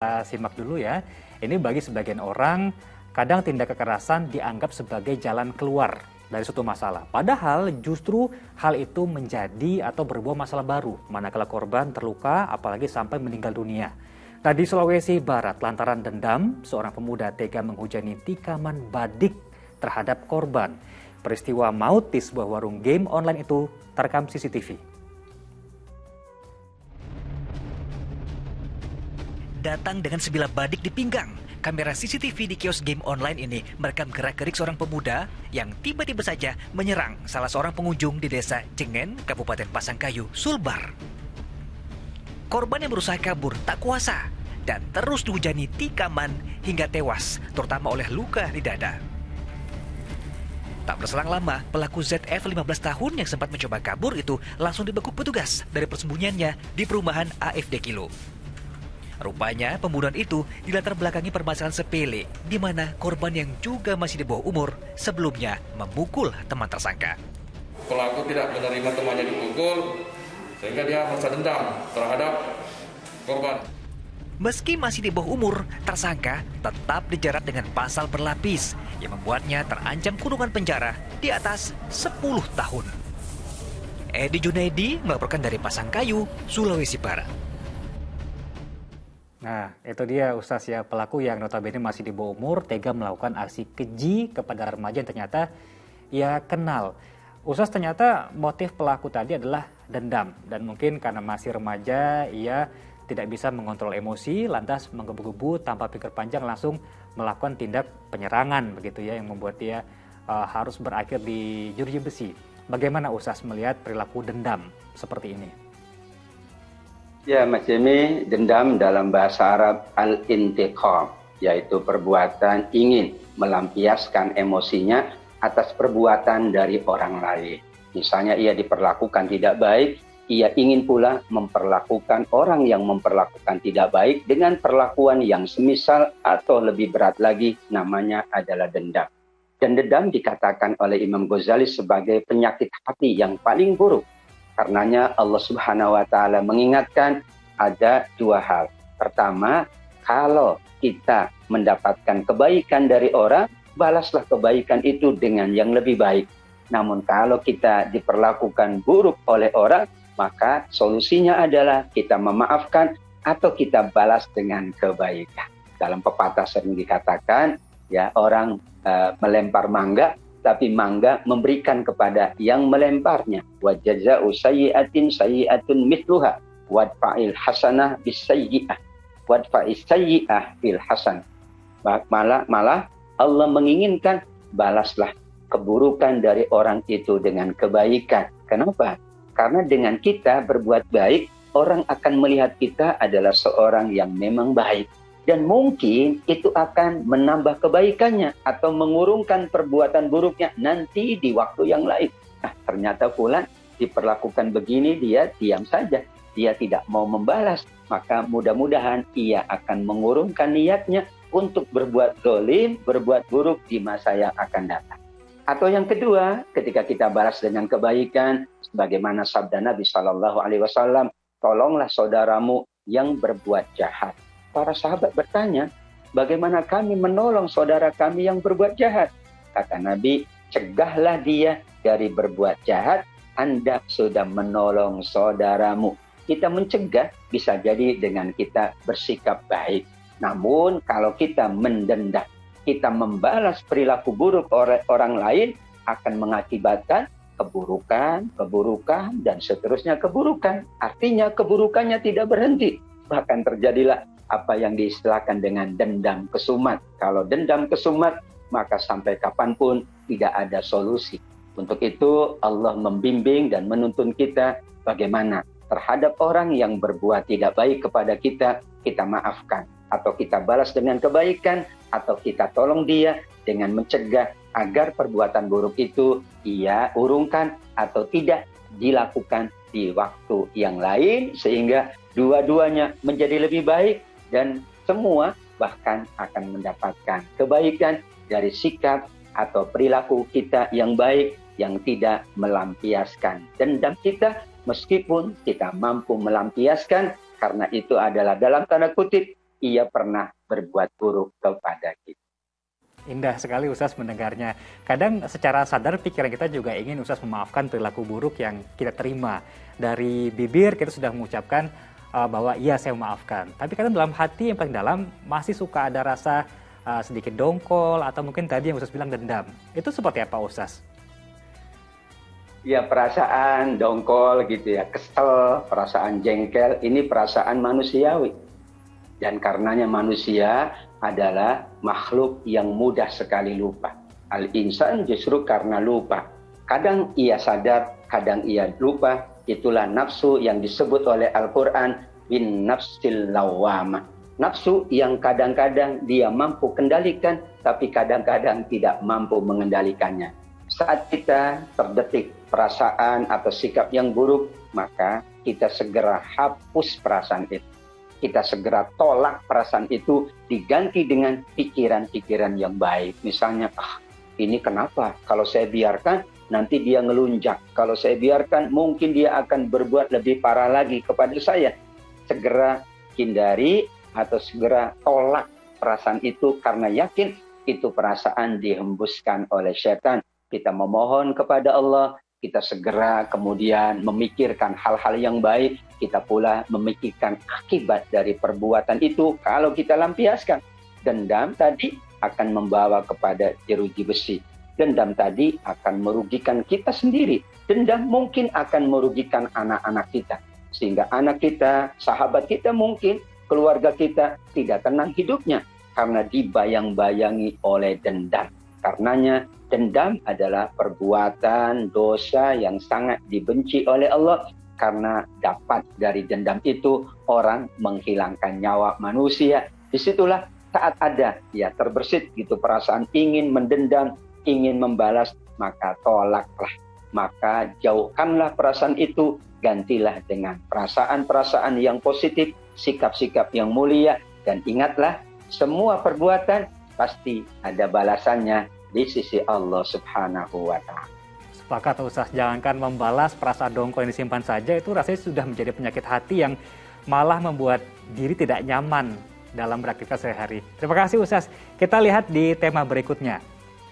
Kita simak dulu ya. Ini bagi sebagian orang, kadang tindak kekerasan dianggap sebagai jalan keluar dari suatu masalah. Padahal justru hal itu menjadi atau berbuah masalah baru manakala korban terluka apalagi sampai meninggal dunia. Nah, di Sulawesi Barat, lantaran dendam, seorang pemuda tega menghujani tikaman badik terhadap korban. Peristiwa maut di sebuah warung game online itu terekam CCTV. Datang dengan sebilah badik di pinggang. Kamera CCTV di kios game online ini merekam gerak-gerik seorang pemuda yang tiba-tiba saja menyerang salah seorang pengunjung di desa Cengen, Kabupaten Pasangkayu, Sulbar. Korban yang berusaha kabur tak kuasa dan terus dihujani tikaman hingga tewas, terutama oleh luka di dada. Tak berselang lama, pelaku ZF 15 tahun yang sempat mencoba kabur itu langsung dibekuk petugas dari persembunyiannya di perumahan AFD Kilo. Rupanya pembunuhan itu dilatar belakangi permasalahan sepele di mana korban yang juga masih di bawah umur sebelumnya memukul teman tersangka. Pelaku tidak menerima temannya dipukul sehingga dia merasa dendam terhadap korban. Meski masih di bawah umur, tersangka tetap dijerat dengan pasal berlapis yang membuatnya terancam kurungan penjara di atas 10 tahun. Edi Junaidi melaporkan dari Pasangkayu, Sulawesi Barat. Nah, itu dia Ustaz ya, pelaku yang notabene masih di bawah umur tega melakukan aksi keji kepada remaja yang ternyata ia kenal. Ustaz, ternyata motif pelaku tadi adalah dendam dan mungkin karena masih remaja ia tidak bisa mengontrol emosi, lantas menggebu-gebu tanpa pikir panjang langsung melakukan tindak penyerangan begitu ya, yang membuat dia harus berakhir di jeruji besi. Bagaimana Ustaz melihat perilaku dendam seperti ini? Ya, Mas Jemi, dendam dalam bahasa Arab al-intiqam, yaitu perbuatan ingin melampiaskan emosinya atas perbuatan dari orang lain. Misalnya ia diperlakukan tidak baik, ia ingin pula memperlakukan orang yang memperlakukan tidak baik dengan perlakuan yang semisal atau lebih berat lagi, namanya adalah dendam. Dan dendam dikatakan oleh Imam Ghazali sebagai penyakit hati yang paling buruk. Karenanya Allah Subhanahu wa Ta'ala mengingatkan ada dua hal. Pertama, kalau kita mendapatkan kebaikan dari orang, balaslah kebaikan itu dengan yang lebih baik. Namun kalau kita diperlakukan buruk oleh orang, maka solusinya adalah kita memaafkan atau kita balas dengan kebaikan. Dalam pepatah sering dikatakan, ya orang melempar mangga, tapi mangga memberikan kepada yang melemparnya. Wa jazaa'u sayyi'atin sayyi'atun mithluha wadfa'il hasanah bisayyi'ah wadfa'is sayyi'ah bil hasan. Malah Allah menginginkan balaslah keburukan dari orang itu dengan kebaikan. Kenapa? Karena dengan kita berbuat baik, orang akan melihat kita adalah seorang yang memang baik. Dan mungkin itu akan menambah kebaikannya atau mengurungkan perbuatan buruknya nanti di waktu yang lain. Nah, ternyata fulan diperlakukan begini, dia diam saja. Dia tidak mau membalas. Maka mudah-mudahan ia akan mengurungkan niatnya untuk berbuat zalim, berbuat buruk di masa yang akan datang. Atau yang kedua, ketika kita balas dengan kebaikan, sebagaimana sabda Nabi SAW, tolonglah saudaramu yang berbuat jahat. Para sahabat bertanya, bagaimana kami menolong saudara kami yang berbuat jahat? Kata Nabi, cegahlah dia dari berbuat jahat, Anda sudah menolong saudaramu. Kita mencegah bisa jadi dengan kita bersikap baik. Namun kalau kita mendendam, kita membalas perilaku buruk orang lain, akan mengakibatkan keburukan, dan seterusnya keburukan. Artinya keburukannya tidak berhenti. Bahkan terjadilah apa yang diistilahkan dengan dendam kesumat. Kalau dendam kesumat, maka sampai kapanpun tidak ada solusi. Untuk itu Allah membimbing dan menuntun kita bagaimana terhadap orang yang berbuat tidak baik kepada kita, kita maafkan. Atau kita balas dengan kebaikan, atau kita tolong dia dengan mencegah agar perbuatan buruk itu ia urungkan atau tidak dilakukan di waktu yang lain, sehingga dua-duanya menjadi lebih baik. Dan semua bahkan akan mendapatkan kebaikan dari sikap atau perilaku kita yang baik, yang tidak melampiaskan dendam kita, meskipun kita mampu melampiaskan, karena itu adalah dalam tanda kutip ia pernah berbuat buruk kepada kita. Indah sekali Ustaz mendengarnya. Kadang secara sadar pikiran kita juga ingin Ustaz memaafkan perilaku buruk yang kita terima. Dari bibir kita sudah mengucapkan bahwa iya saya memaafkan. Tapi kadang dalam hati yang paling dalam masih suka ada rasa sedikit dongkol atau mungkin tadi yang Ustaz bilang dendam. Itu seperti apa Ustaz? Ya, perasaan dongkol gitu ya, kesel, perasaan jengkel, ini perasaan manusiawi. Dan karenanya manusia adalah makhluk yang mudah sekali lupa. Al-insan justru karena lupa. Kadang ia sadar, kadang ia lupa. Itulah nafsu yang disebut oleh Al-Quran bin nafsil lawamah. Nafsu yang kadang-kadang dia mampu kendalikan, tapi kadang-kadang tidak mampu mengendalikannya. Saat kita terdetik perasaan atau sikap yang buruk, maka kita segera hapus perasaan itu. Kita segera tolak perasaan itu, diganti dengan pikiran-pikiran yang baik. Misalnya, ini kenapa? Kalau saya biarkan, nanti dia ngelunjak. Kalau saya biarkan, mungkin dia akan berbuat lebih parah lagi kepada saya. Segera hindari atau segera tolak perasaan itu, karena yakin itu perasaan dihembuskan oleh setan. Kita memohon kepada Allah, kita segera kemudian memikirkan hal-hal yang baik, kita pula memikirkan akibat dari perbuatan itu. Kalau kita lampiaskan, dendam tadi akan membawa kepada jeruji besi. Dendam tadi akan merugikan kita sendiri. Dendam mungkin akan merugikan anak-anak kita. Sehingga anak kita, sahabat kita mungkin, keluarga kita tidak tenang hidupnya karena dibayang-bayangi oleh dendam. Karenanya dendam adalah perbuatan dosa yang sangat dibenci oleh Allah, karena dapat dari dendam itu orang menghilangkan nyawa manusia. Disitulah saat ada ya terbersit gitu perasaan ingin mendendam, ingin membalas, maka tolaklah, maka jauhkanlah perasaan itu, gantilah dengan perasaan-perasaan yang positif, sikap-sikap yang mulia, dan ingatlah semua perbuatan pasti ada balasannya di sisi Allah Subhanahu wa Ta'ala. Sepakat Ustaz, jangankan membalas perasaan dongkol yang disimpan saja, itu rasanya sudah menjadi penyakit hati yang malah membuat diri tidak nyaman dalam beraktivitas sehari-hari. Terima kasih Ustaz. Kita lihat di tema berikutnya.